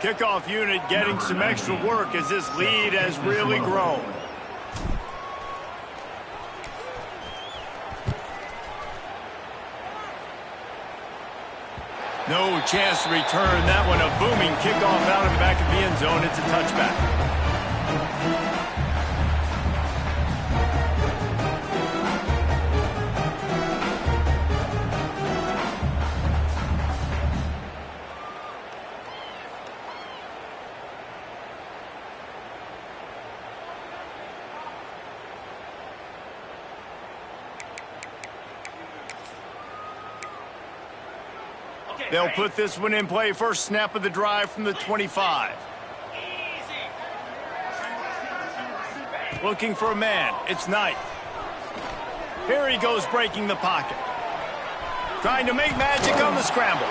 Kickoff unit getting some extra work as this lead has really grown. No chance to return that one. A booming kickoff out of the back of the end zone. It's a touchback. They'll put this one in play. First snap of the drive from the 25. Looking for a man. It's Knight. Here he goes, breaking the pocket. Trying to make magic on the scramble.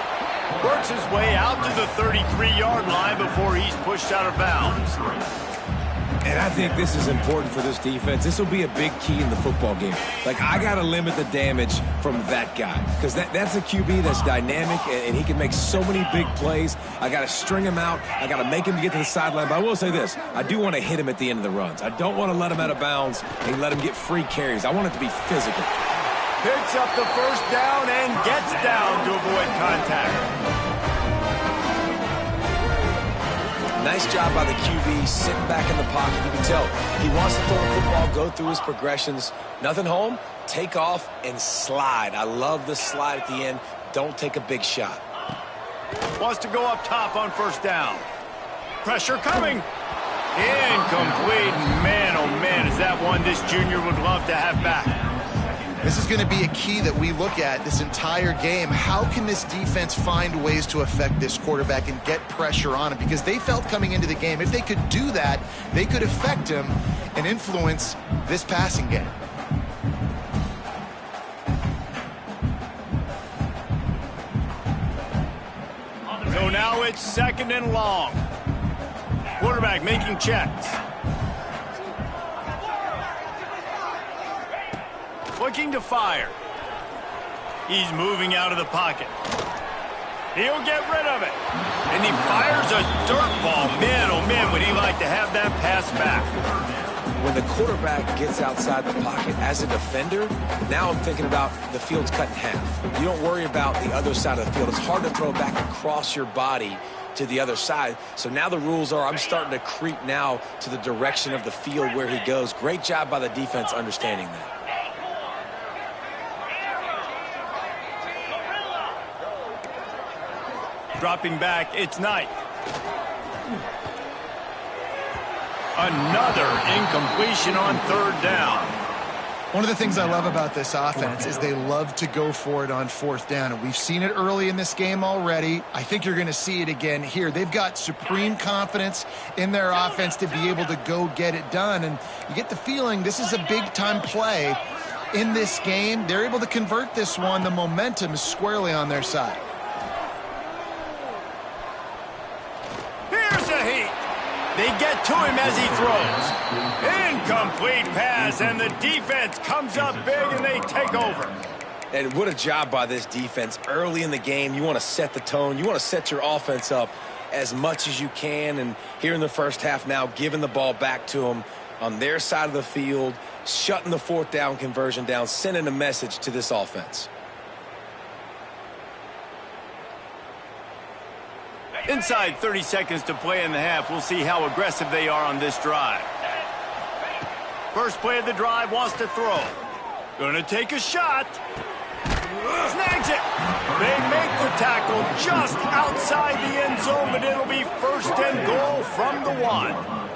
Works his way out to the 33-yard line before he's pushed out of bounds. And I think this is important for this defense. This will be a big key in the football game. Like, I got to limit the damage from that guy because that's a QB that's dynamic, and he can make so many big plays. I got to string him out. I got to make him get to the sideline. But I will say this. I do want to hit him at the end of the runs. I don't want to let him out of bounds and let him get free carries. I want it to be physical. Picks up the first down and gets down to avoid contact. Nice job by the QB, sitting back in the pocket. You can tell he wants to throw the football, go through his progressions. Nothing home, take off, and slide. I love the slide at the end. Don't take a big shot. Wants to go up top on first down. Pressure coming. Incomplete. Man, oh man, is that one this junior would love to have back. This is going to be a key that we look at this entire game. How can this defense find ways to affect this quarterback and get pressure on him? Because they felt coming into the game, if they could do that, they could affect him and influence this passing game. So now it's second and long. Quarterback making checks. Looking to fire. He's moving out of the pocket. He'll get rid of it. And he fires a dirt ball. Man, oh man, would he like to have that pass back. When the quarterback gets outside the pocket as a defender, now I'm thinking about the field's cut in half. You don't worry about the other side of the field. It's hard to throw back across your body to the other side. So now the rules are I'm starting to creep now to the direction of the field where he goes. Great job by the defense understanding that. Dropping back, it's Knight. Another incompletion on third down. One of the things I love about this offense is they love to go for it on fourth down. And we've seen it early in this game already. I think you're going to see it again here. They've got supreme confidence in their offense to be able to go get it done. And you get the feeling this is a big-time play in this game. They're able to convert this one. The momentum is squarely on their side. They get to him as he throws. Incomplete pass, and the defense comes up big, and they take over. And what a job by this defense. Early in the game, you want to set the tone. You want to set your offense up as much as you can. And here in the first half now, giving the ball back to them on their side of the field, shutting the fourth down conversion down, sending a message to this offense. Inside 30 seconds to play in the half. We'll see how aggressive they are on this drive. First play of the drive, wants to throw. Gonna take a shot. Snags it. They make the tackle just outside the end zone, but it'll be first and goal from the 1.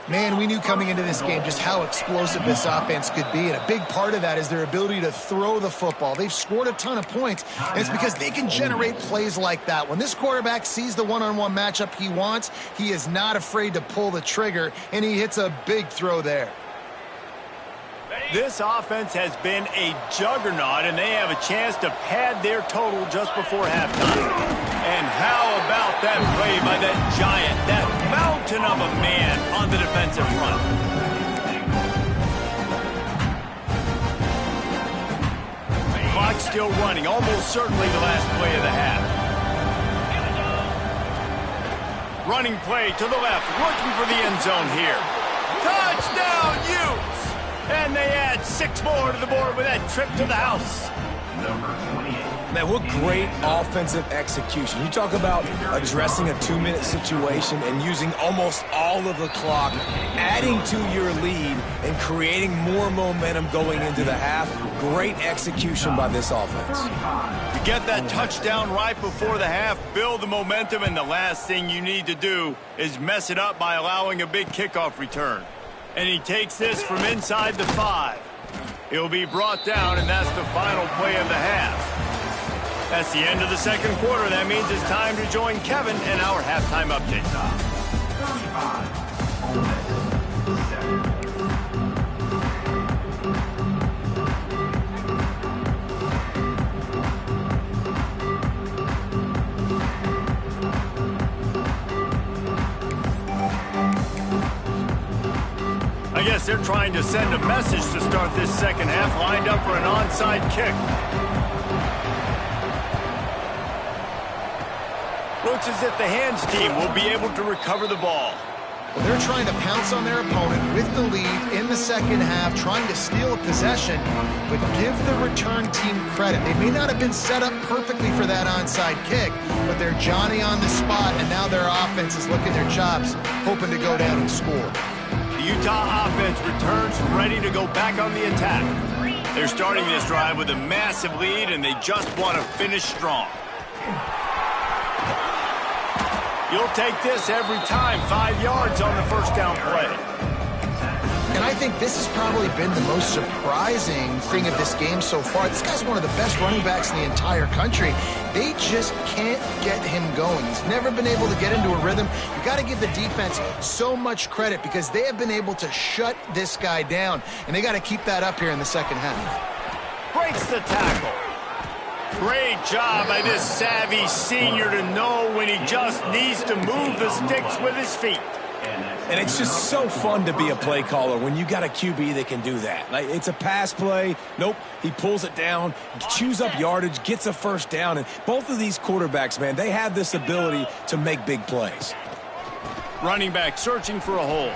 Man, we knew coming into this game just how explosive this offense could be, and a big part of that is their ability to throw the football. They've scored a ton of points, and it's because they can generate plays like that. When this quarterback sees the one-on-one matchup he wants, he is not afraid to pull the trigger, and he hits a big throw there. This offense has been a juggernaut, and they have a chance to pad their total just before halftime. And how about that play by that giant, that mountain of a man on the defensive front? Clock still running, almost certainly the last play of the half. Running play to the left, looking for the end zone here. Touchdown, Utes! And they add 6 more to the board with that trip to the house. Man, what great offensive execution. You talk about addressing a 2-minute situation and using almost all of the clock, adding to your lead and creating more momentum going into the half. Great execution by this offense. You get that touchdown right before the half, build the momentum, and the last thing you need to do is mess it up by allowing a big kickoff return. And he takes this from inside the 5. He'll be brought down, and that's the final play of the half. That's the end of the second quarter. That means it's time to join Kevin and our halftime update. I guess they're trying to send a message to start this second half, lined up for an onside kick. Looks as if the hands team will be able to recover the ball. Well, they're trying to pounce on their opponent with the lead in the second half, trying to steal a possession, but give the return team credit. They may not have been set up perfectly for that onside kick, but they're Johnny on the spot, and now their offense is licking their chops, hoping to go down and score. The Utah offense returns ready to go back on the attack. They're starting this drive with a massive lead, and they just want to finish strong. You'll take this every time. 5 yards on the first down play. And I think this has probably been the most surprising thing of this game so far. This guy's one of the best running backs in the entire country. They just can't get him going. He's never been able to get into a rhythm. You got to give the defense so much credit because they have been able to shut this guy down, and they got to keep that up here in the second half. Breaks the tackle. Great job by this savvy senior to know when he just needs to move the sticks with his feet. And it's just so fun to be a play caller when you got a QB that can do that. Like, it's a pass play. Nope, he pulls it down, chews up yardage, gets a first down. And both of these quarterbacks, man, they have this ability to make big plays. Running back searching for a hole.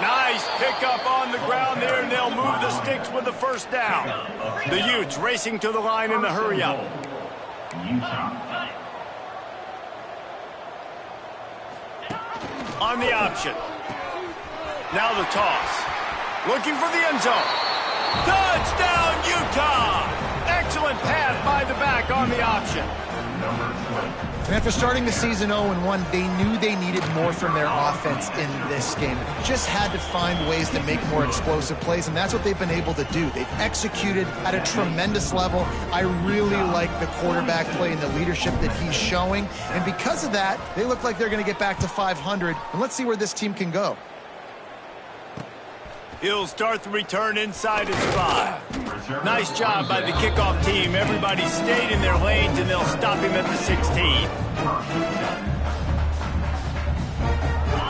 Nice pickup on the ground there, and they'll move the sticks with the first down. The Utes racing to the line in the hurry-up. On the option. Now the toss. Looking for the end zone. Touchdown, Utah! Excellent pass by the back on the option. And after starting the season 0-1, they knew they needed more from their offense in this game. Just had to find ways to make more explosive plays, and that's what they've been able to do. They've executed at a tremendous level. I really like the quarterback play and the leadership that he's showing. And because of that, they look like they're going to get back to 500. And let's see where this team can go. He'll start the return inside his 5. Nice job by the kickoff team. Everybody stayed in their lanes, and they'll stop him at the 16.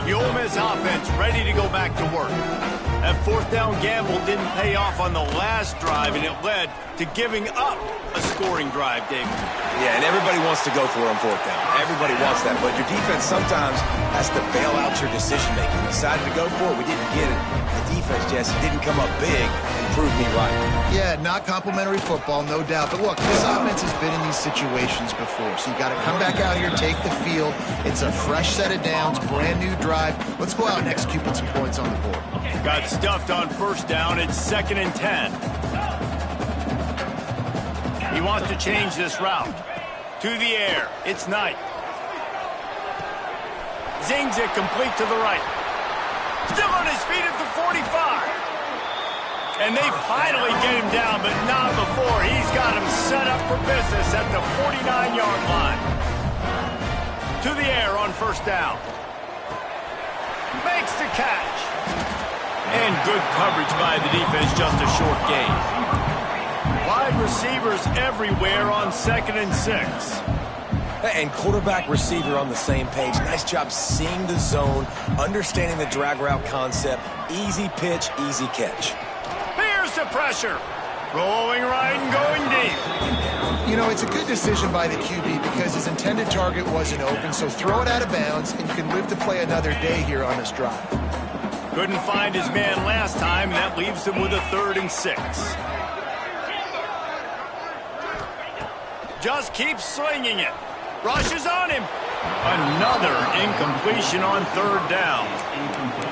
The Ole Miss offense ready to go back to work. That fourth down gamble didn't pay off on the last drive, and it led to giving up a scoring drive, David. Yeah, and everybody wants to go for it on fourth down. Everybody wants that, but your defense sometimes has to bail out your decision-making. We decided to go for it. We didn't get it. The defense, Jesse, didn't come up big and prove me right. Yeah, not complimentary football, no doubt. But look, this offense has been in these situations before, so you got to come back out here, take the field. It's a fresh set of downs, brand new drive. Let's go out and execute with some points on the board. Got stuffed on first down. It's 2nd and 10. He wants to change this route. To the air. It's Knight. Zings it complete to the right. Still on his feet at the 45. And they finally get him down, but not before. He's got him set up for business at the 49-yard line. To the air on first down. Makes the catch. And good coverage by the defense, just a short gain. Wide receivers everywhere on 2nd and 6. And quarterback receiver on the same page. Nice job seeing the zone, understanding the drag route concept. Easy pitch, easy catch. Here's the pressure. Rolling right and going deep. You know, it's a good decision by the QB because his intended target wasn't open, so throw it out of bounds, and you can live to play another day here on this drive. Couldn't find his man last time, and that leaves him with a 3rd and 6. Just keeps swinging it. Rushes on him. Another incompletion on 3rd down.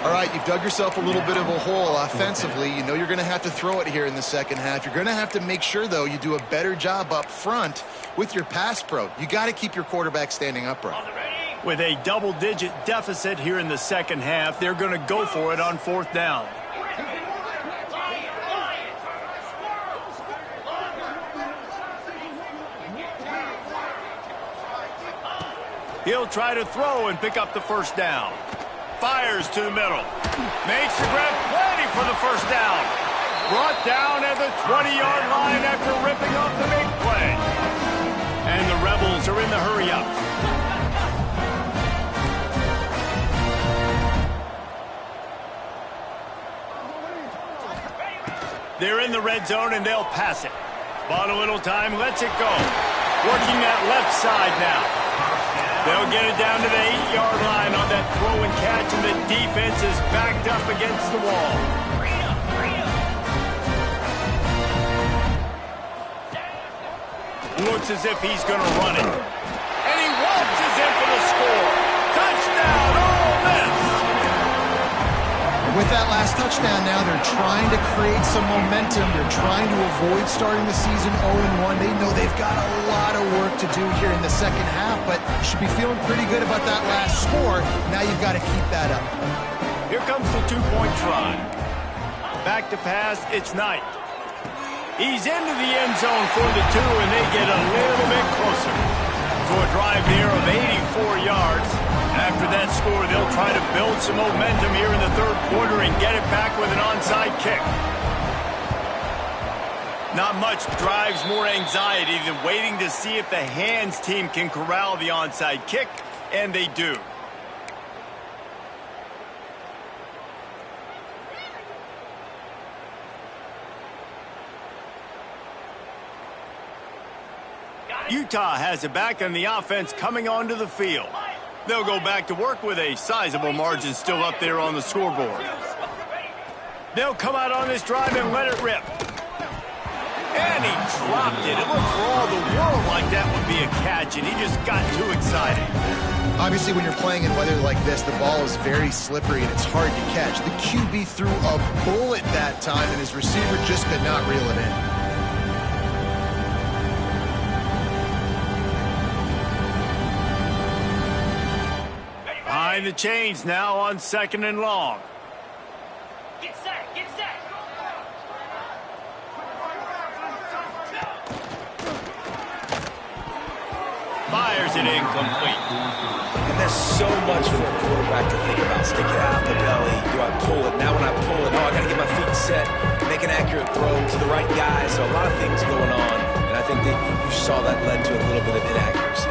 All right, you've dug yourself a little bit of a hole offensively. You know you're going to have to throw it here in the second half. You're going to have to make sure, though, you do a better job up front with your pass pro. You got to keep your quarterback standing upright. With a double-digit deficit here in the second half, they're going to go for it on 4th down. He'll try to throw and pick up the 1st down. Fires to the middle. Makes the grab, plenty for the 1st down. Brought down at the 20-yard line after ripping off the big play. And the Rebels are in the hurry-up. They're in the red zone, and they'll pass it. Bought a little time, lets it go. Working that left side now. They'll get it down to the 8-yard line on that throw and catch, and the defense is backed up against the wall. Looks as if he's going to run it. And he waltzes in for the score. Touchdown, Ole Miss! With that last touchdown now, they're trying to create some momentum. They're trying to avoid starting the season 0-1. They know they've got a lot of work to do here in the second half, but you should be feeling pretty good about that last score. Now you've got to keep that up. Here comes the 2-point try. Back to pass, it's Knight. He's into the end zone for the 2, and they get a little bit closer. To a drive there of 84 yards. After that score, they'll try to build some momentum here in the 3rd quarter and get it back with an onside kick. Not much drives more anxiety than waiting to see if the hands team can corral the onside kick, and they do. Utah has it back, and the offense coming onto the field. They'll go back to work with a sizable margin still up there on the scoreboard. They'll come out on this drive and let it rip. And he dropped it. It looked for all the world like that would be a catch, and he just got too excited. Obviously, when you're playing in weather like this, the ball is very slippery, and it's hard to catch. The QB threw a bullet that time, and his receiver just could not reel it in. Behind the chains now on 2nd and long. Get set, get set. Fires it incomplete. And there's so much for a quarterback to think about. Stick it out the belly. Do I pull it? Now when I pull it, I got to get my feet set, make an accurate throw to the right guy. So a lot of things going on. And I think that you saw that led to a little bit of inaccuracy.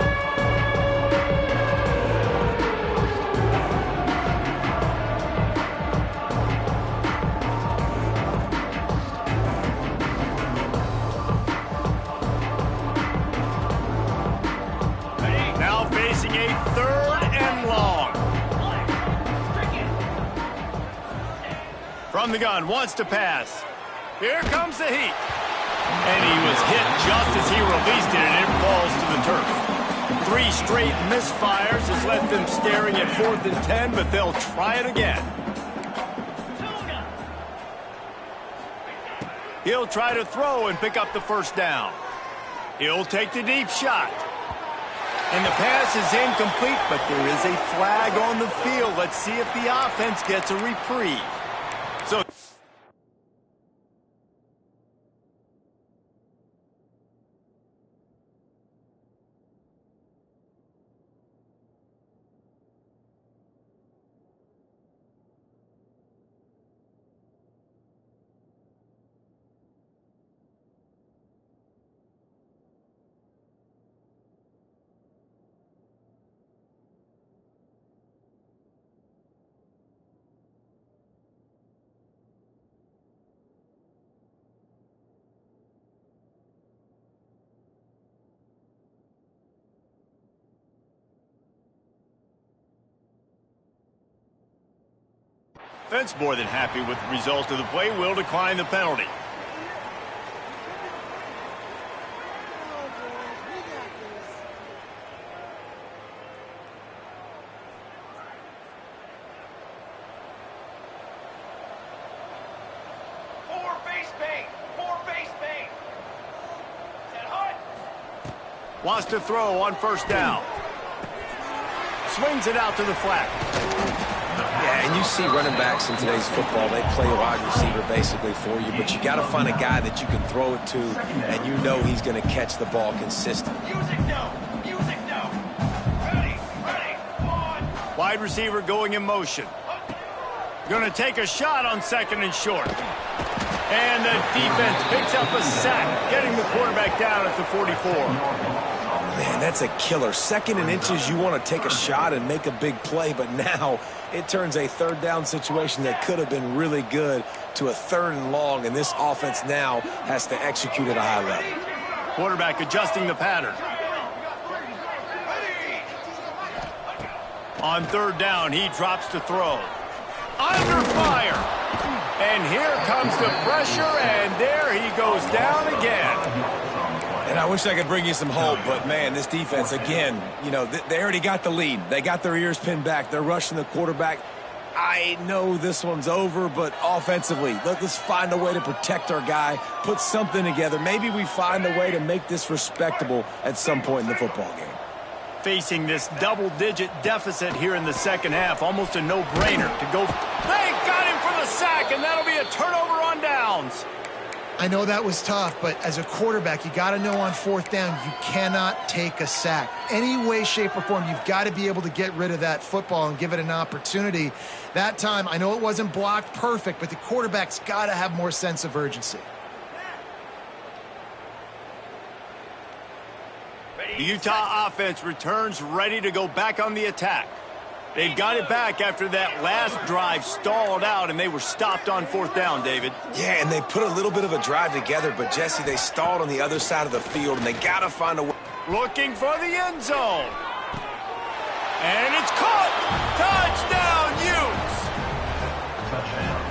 From the gun, wants to pass. Here comes the heat. And he was hit just as he released it, and it falls to the turf. 3 straight misfires has left them staring at 4th and 10, but they'll try it again. He'll try to throw and pick up the 1st down. He'll take the deep shot. And the pass is incomplete, but there is a flag on the field. Let's see if the offense gets a reprieve. So offense, more than happy with the result of the play, will decline the penalty. Wants to throw on first down. Swings it out to the flat. Yeah, and you see running backs in today's football, they play a wide receiver basically for you, but you got to find a guy that you can throw it to, and you know he's going to catch the ball consistently. Music now. Music now. Ready. On. Wide receiver going in motion. Going to take a shot on second and short. And the defense picks up a sack, getting the quarterback down at the 44. Man, that's a killer. Second and inches, you want to take a shot and make a big play, but now it turns a third down situation that could have been really good to a third and long, and this offense now has to execute at a high level. Quarterback adjusting the pattern. On third down, he drops to throw. Under fire. And here comes the pressure, and there he goes down again. And I wish I could bring you some hope, but, man, this defense, again, you know, they already got the lead. They got their ears pinned back. They're rushing the quarterback. I know this one's over, but offensively, let's find a way to protect our guy, put something together. Maybe we find a way to make this respectable at some point in the football game. Facing this double-digit deficit here in the second half, almost a no-brainer to go. They got him for the sack, and that'll be a turnover on downs. I know that was tough, but as a quarterback, you got to know on fourth down, you cannot take a sack. Any way, shape, or form, you've got to be able to get rid of that football and give it an opportunity. That time, I know it wasn't blocked perfect, but the quarterback's got to have more sense of urgency. The Utah offense returns ready to go back on the attack. They've got it back after that last drive stalled out, and they were stopped on fourth down, David. Yeah, and they put a little bit of a drive together, but, Jesse, they stalled on the other side of the field, and they got to find a way. Looking for the end zone. And it's caught. Touchdown, Utes.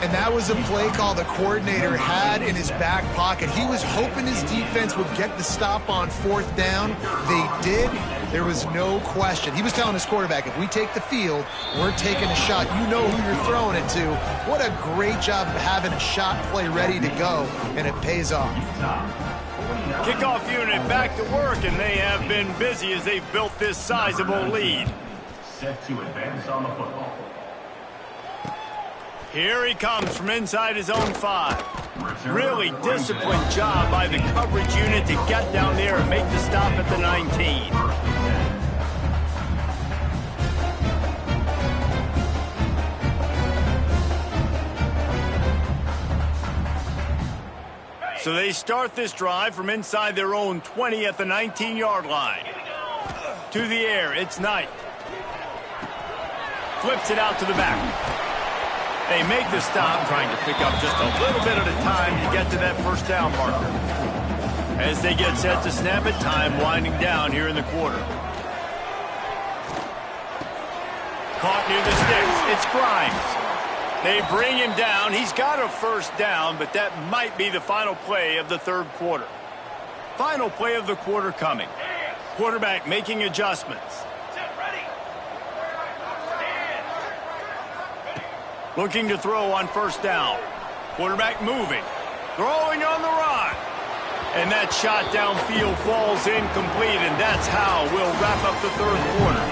And that was a play call the coordinator had in his back pocket. He was hoping his defense would get the stop on fourth down. They did. There was no question. He was telling his quarterback, if we take the field, we're taking a shot. You know who you're throwing it to. What a great job of having a shot play ready to go, and it pays off. Kickoff unit back to work, and they have been busy as they've built this sizable lead. Set to advance on the football. Here he comes from inside his own 5. Really disciplined job by the coverage unit to get down there and make the stop at the 19. So they start this drive from inside their own 20 at the 19-yard line. To the air, it's Knight. Flips it out to the back. They make the stop, trying to pick up just a little bit at a time to get to that first down marker. As they get set to snap it, time winding down here in the quarter. Caught near the sticks. It's Grimes. They bring him down. He's got a first down, but that might be the final play of the third quarter. Final play of the quarter coming. Quarterback making adjustments. Looking to throw on first down. Quarterback moving. Throwing on the run. And that shot downfield falls incomplete, and that's how we'll wrap up the third quarter.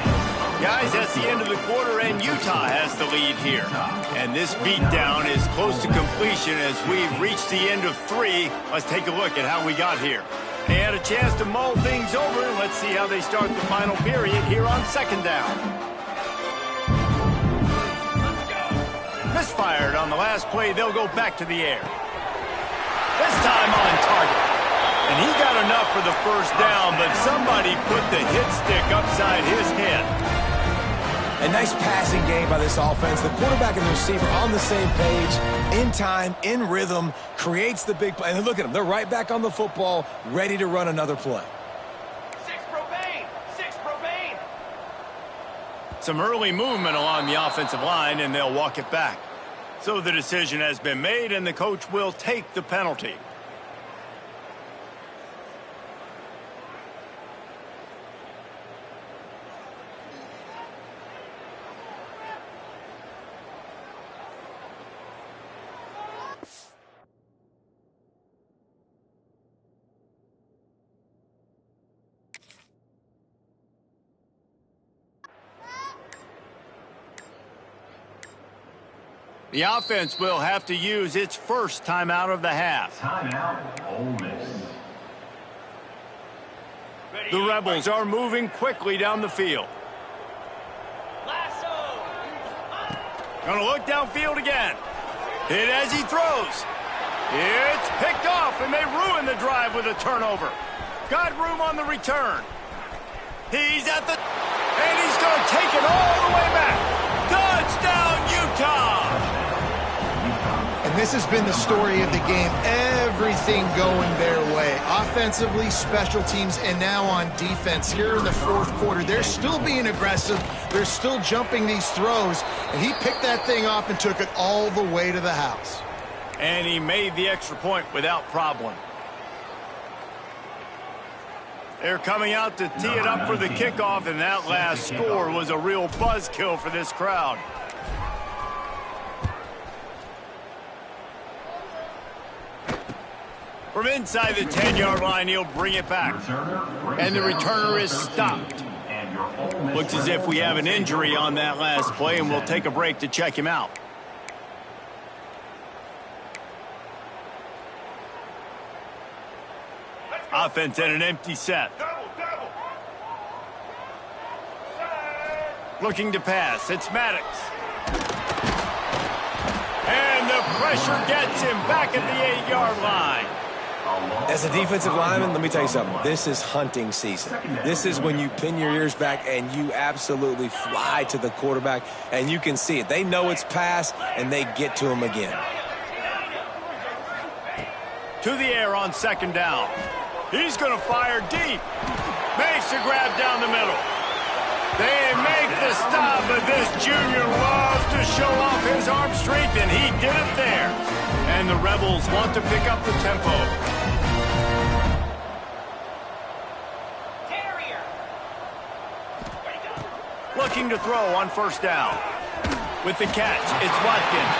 Guys, that's the end of the quarter, and Utah has the lead here. And this beatdown is close to completion as we've reached the end of 3. Let's take a look at how we got here. They had a chance to mull things over, and let's see how they start the final period here on second down. Misfired on the last play. They'll go back to the air. This time on target. And he got enough for the first down, but somebody put the hit stick upside his head. A nice passing game by this offense. The quarterback and the receiver on the same page, in time, in rhythm, creates the big play. And look at them. They're right back on the football, ready to run another play. Six Propane. Some early movement along the offensive line, and they'll walk it back. So the decision has been made, and the coach will take the penalty. The offense will have to use its first timeout of the half. Timeout, Ole Miss. The Rebels are moving quickly down the field. Gonna look downfield again. Hit as he throws. It's picked off, and they ruin the drive with a turnover. Got room on the return. He's at the... And he's gonna take it all the way back. Touchdown, Utah! And this has been the story of the game. Everything going their way. Offensively, special teams, and now on defense. Here in the fourth quarter, they're still being aggressive. They're still jumping these throws. And he picked that thing off and took it all the way to the house. And he made the extra point without problem. They're coming out to tee it up for the kickoff, and that last score was a real buzzkill for this crowd. From inside the 10-yard line, he'll bring it back. And the returner is stopped. Looks as if we have an injury on that last play, and we'll take a break to check him out. Offense at an empty set. Looking to pass. It's Maddox. And the pressure gets him back at the 8-yard line. As a defensive lineman, let me tell you something. This is hunting season. This is when you pin your ears back and you absolutely fly to the quarterback, and you can see it. They know it's pass, and they get to him again. To the air on second down. He's going to fire deep. Makes the grab down the middle. They make the stop, but this junior loves to show off his arm strength, and he did it there. And the Rebels want to pick up the tempo. Looking to throw on first down. With the catch, it's Watkins.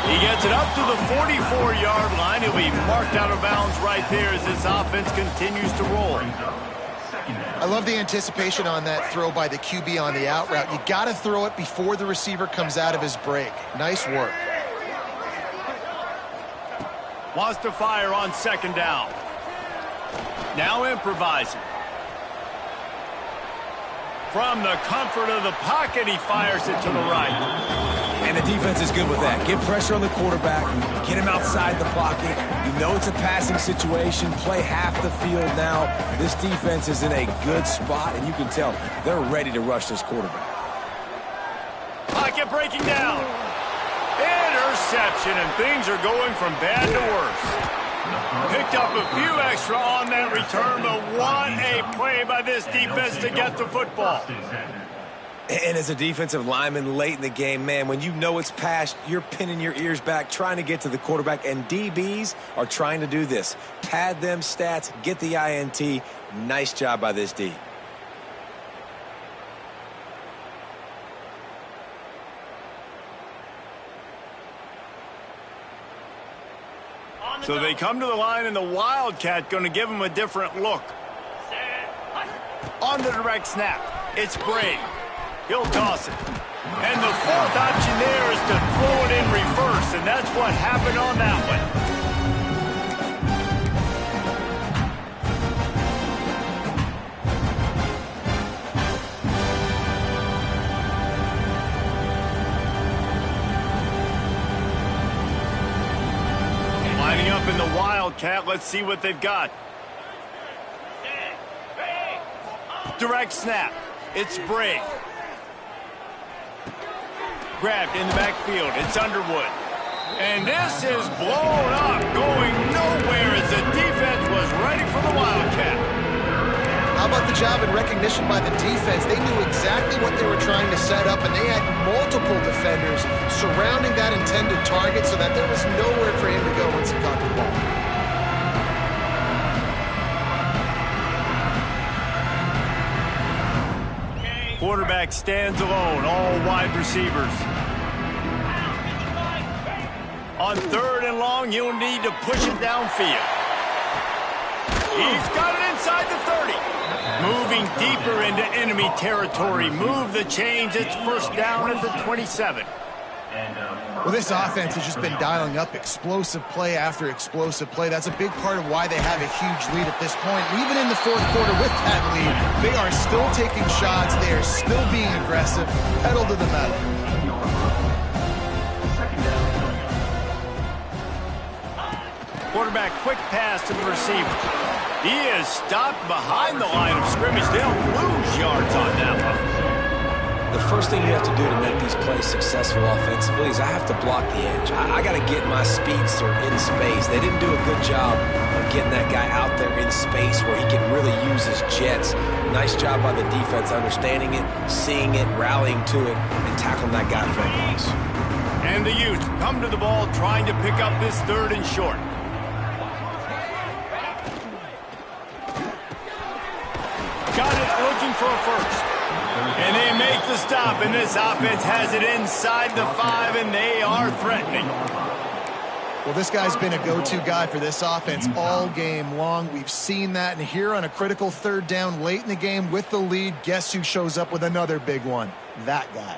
He gets it up to the 44-yard line. He'll be marked out of bounds right there as this offense continues to roll. I love the anticipation on that throw by the QB on the out route. You got to throw it before the receiver comes out of his break. Nice work. Wants to fire on second down. Now improvising. From the comfort of the pocket, he fires it to the right. And the defense is good with that. Get pressure on the quarterback. Get him outside the pocket. You know it's a passing situation. Play half the field now. This defense is in a good spot, and you can tell they're ready to rush this quarterback. Pocket breaking down. Interception, and things are going from bad to worse. Picked up a few extra on that return, but what a play by this defense to get the football. And as a defensive lineman late in the game, man, when you know it's past, you're pinning your ears back, trying to get to the quarterback, and DBs are trying to do this. Pad them stats, get the INT. Nice job by this D. So they come to the line, and the Wildcat going to give them a different look. On the direct snap, it's Bray. He'll toss it. And the fourth option there is to throw it in reverse, and that's what happened on that one. Lining up in the Wildcat, let's see what they've got. Direct snap, it's Bray. Grabbed in the backfield, it's Underwood. And this is blown up, going nowhere as the defense was ready for the Wildcat. How about the job and recognition by the defense? They knew exactly what they were trying to set up, and they had multiple defenders surrounding that intended target so that there was nowhere for him to go once he got the ball. Quarterback stands alone, all wide receivers. On 3rd and long, you'll need to push it downfield. He's got it inside the 30. Moving deeper into enemy territory. Move the chains. It's first down at the 27. Well, this offense has just been dialing up explosive play after explosive play. That's a big part of why they have a huge lead at this point. Even in the 4th quarter with that lead, they are still taking shots. They are still being aggressive. Pedal to the metal. Quarterback quick pass to the receiver. He is stopped behind the line of scrimmage. They'll lose yards on that one. The first thing you have to do to make these plays successful offensively is I have to block the edge. I got to get my speedster in space. They didn't do a good job of getting that guy out there in space where he can really use his jets. Nice job by the defense understanding it, seeing it, rallying to it, and tackling that guy for a loss. And the Utes come to the ball trying to pick up this 3rd and short. Got it looking for a first. And they make the stop, and this offense has it inside the 5, and they are threatening. Well, this guy's been a go-to guy for this offense all game long. We've seen that, and here on a critical 3rd down late in the game with the lead, guess who shows up with another big one? That guy.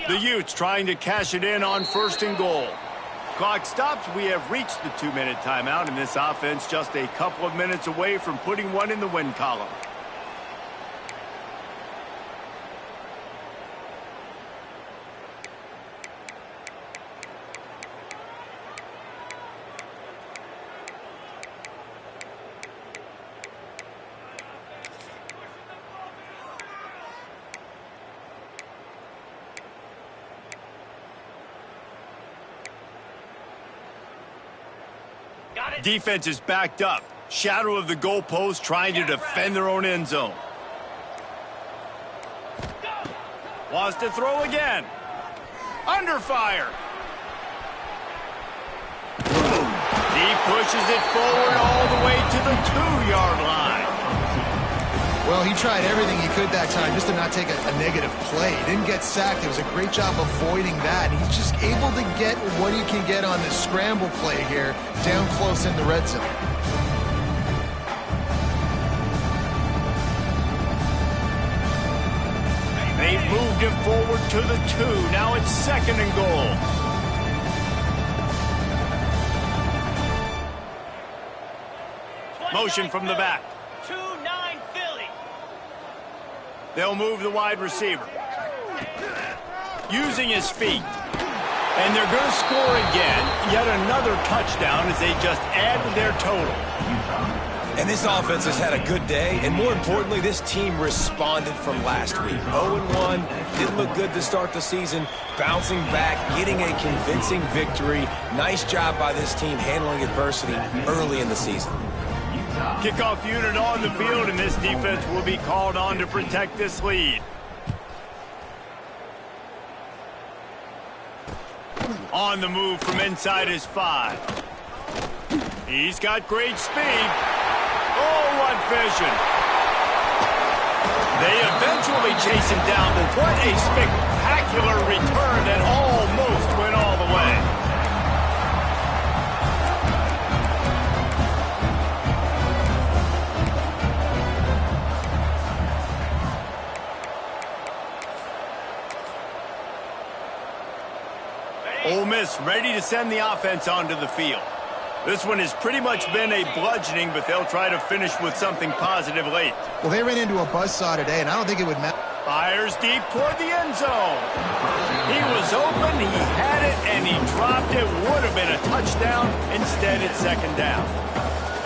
The Utes trying to cash it in on 1st and goal. Clock stops. We have reached the 2-minute timeout, and this offense just a couple of minutes away from putting one in the win column. Defense is backed up. Shadow of the goalpost trying to defend their own end zone. Wants to throw again. Under fire. He pushes it forward all the way to the 2-yard line. Well, he tried everything he could that time just to not take a negative play. He didn't get sacked. It was a great job avoiding that. And he's just able to get what he can get on this scramble play here down close in the red zone. They've moved him forward to the 2. Now it's 2nd and goal. Motion from the back. 2-9 Philly. They'll move the wide receiver. Using his feet. And they're going to score again. Yet another touchdown as they just add to their total. And this offense has had a good day, and more importantly, this team responded from last week. 0-1, didn't look good to start the season, bouncing back, getting a convincing victory. Nice job by this team handling adversity early in the season. Kickoff unit on the field, and this defense will be called on to protect this lead. On the move from inside his 5. He's got great speed. Oh, what vision. They eventually chase him down, but what a spectacular return that almost went all the way. Ole Miss ready to send the offense onto the field. This one has pretty much been a bludgeoning, but they'll try to finish with something positive late. Well, they ran into a buzzsaw today, and I don't think it would matter. Fires deep toward the end zone. He was open, he had it, and he dropped it. Would have been a touchdown. Instead, it's 2nd down.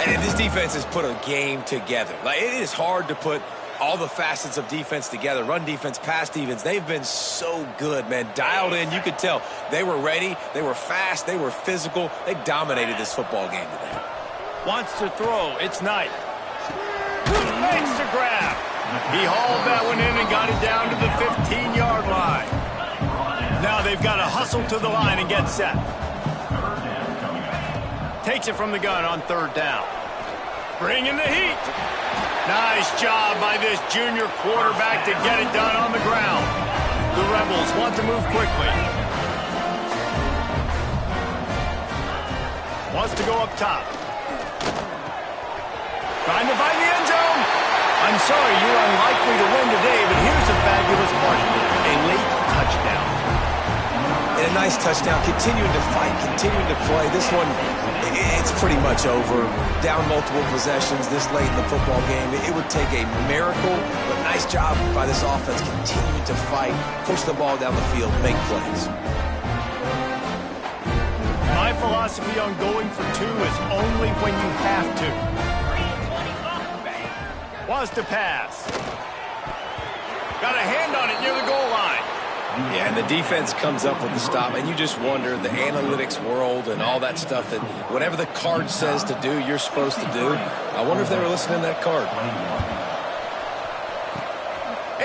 And this defense has put a game together. Like, it is hard to put all the facets of defense together. Run defense, pass defense. They've been so good, man. Dialed in. You could tell they were ready. They were fast. They were physical. They dominated this football game today. Wants to throw. It's Knight. makes the grab. He hauled that one in and got it down to the 15-yard line. Now they've got to hustle to the line and get set. Takes it from the gun on third down. Bringing the heat. Nice job by this junior quarterback to get it done on the ground. The Rebels want to move quickly. Wants to go up top. Trying to find the end zone. I'm sorry, you're unlikely to win today, but here's a fabulous part. A late touchdown. And a nice touchdown. Continuing to fight, continuing to play. This one, it's pretty much over. Down multiple possessions this late in the football game. It would take a miracle, but nice job by this offense continuing to fight, push the ball down the field, make plays. My philosophy on going for two is only when you have to. Wants to pass. Got a hand on it near the goal line. Yeah, and the defense comes up with the stop, and you just wonder, the analytics world and all that stuff, that whatever the card says to do, you're supposed to do. I wonder if they were listening to that card.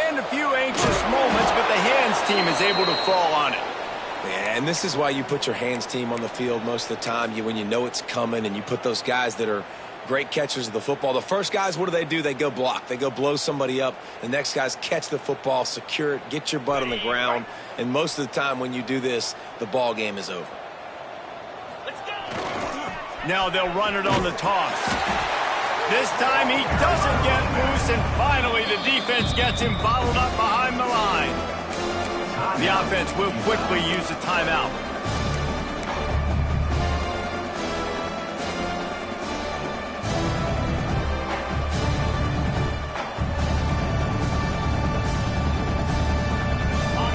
And a few anxious moments, but the hands team is able to fall on it. Yeah, and this is why you put your hands team on the field most of the time, when you know it's coming, and you put those guys that are great catchers of the football. The first guys, what do? They go block. They go blow somebody up. The next guys catch the football, secure it, get your butt on the ground. And most of the time when you do this, the ball game is over. Let's go. Now they'll run it on the toss. This time he doesn't get loose, and finally the defense gets him bottled up behind the line. The offense will quickly use a timeout.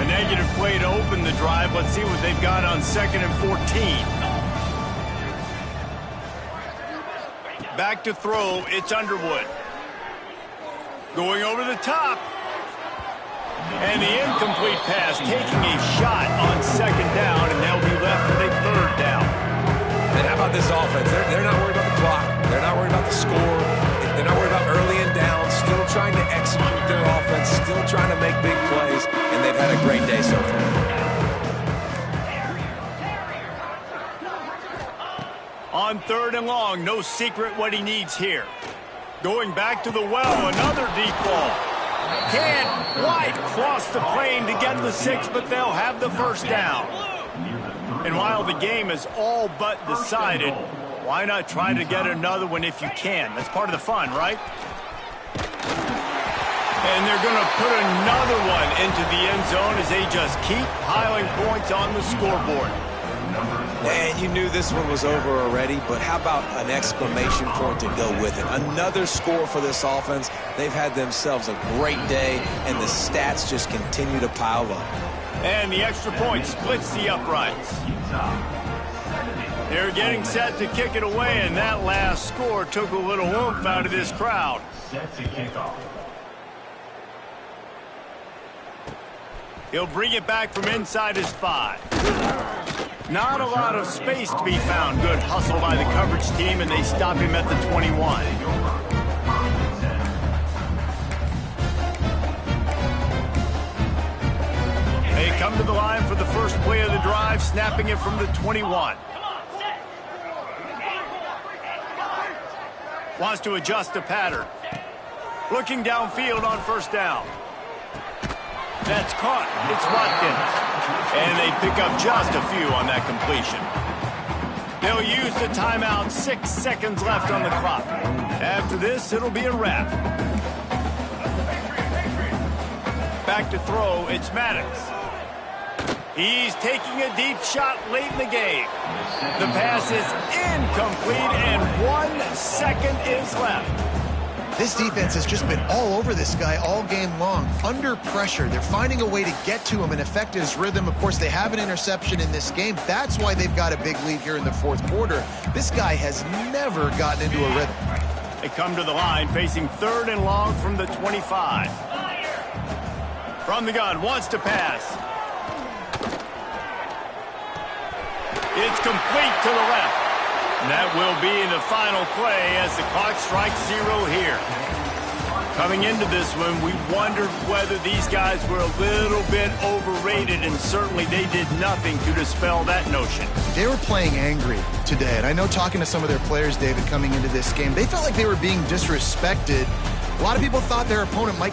Negative play to open the drive. Let's see what they've got on 2nd and 14. Back to throw. It's Underwood. Going over the top. And the incomplete pass, taking a shot on 2nd down, and they'll be left with a 3rd down. And how about this offense? They're not worried about the clock. They're not worried about the score. They're not worried about early and down. Still trying to execute their offense. Still trying to make big plays. And they've had a great day so far. On 3rd and long, no secret what he needs here. Going back to the well, another deep ball. Can't quite cross the plane to get the 6, but they'll have the 1st down. And while the game is all but decided, why not try to get another one if you can? That's part of the fun, right? And they're going to put another one into the end zone as they just keep piling points on the scoreboard. And you knew this one was over already, but how about an exclamation point to go with it? Another score for this offense. They've had themselves a great day, and the stats just continue to pile up. And the extra point splits the uprights. They're getting set to kick it away, and that last score took a little oomph out of this crowd. Set to kick off. He'll bring it back from inside his 5. Not a lot of space to be found. Good hustle by the coverage team, and they stop him at the 21. They come to the line for the first play of the drive, snapping it from the 21. Wants to adjust the pattern. Looking downfield on 1st down. That's caught. It's Watkins. And they pick up just a few on that completion. They'll use the timeout. 6 seconds left on the clock. After this, it'll be a wrap. Back to throw. It's Maddox. He's taking a deep shot late in the game. The pass is incomplete, and 1 second is left. This defense has just been all over this guy all game long. Under pressure, they're finding a way to get to him and affect his rhythm. Of course, they have an interception in this game. That's why they've got a big lead here in the 4th quarter. This guy has never gotten into a rhythm. They come to the line, facing 3rd and long from the 25. From the gun, wants to pass. It's complete to the left. And that will be in the final play as the clock strikes 0 here. Coming into this one, we wondered whether these guys were a little bit overrated, and certainly they did nothing to dispel that notion. They were playing angry today, and I know talking to some of their players, David, coming into this game, they felt like they were being disrespected. A lot of people thought their opponent might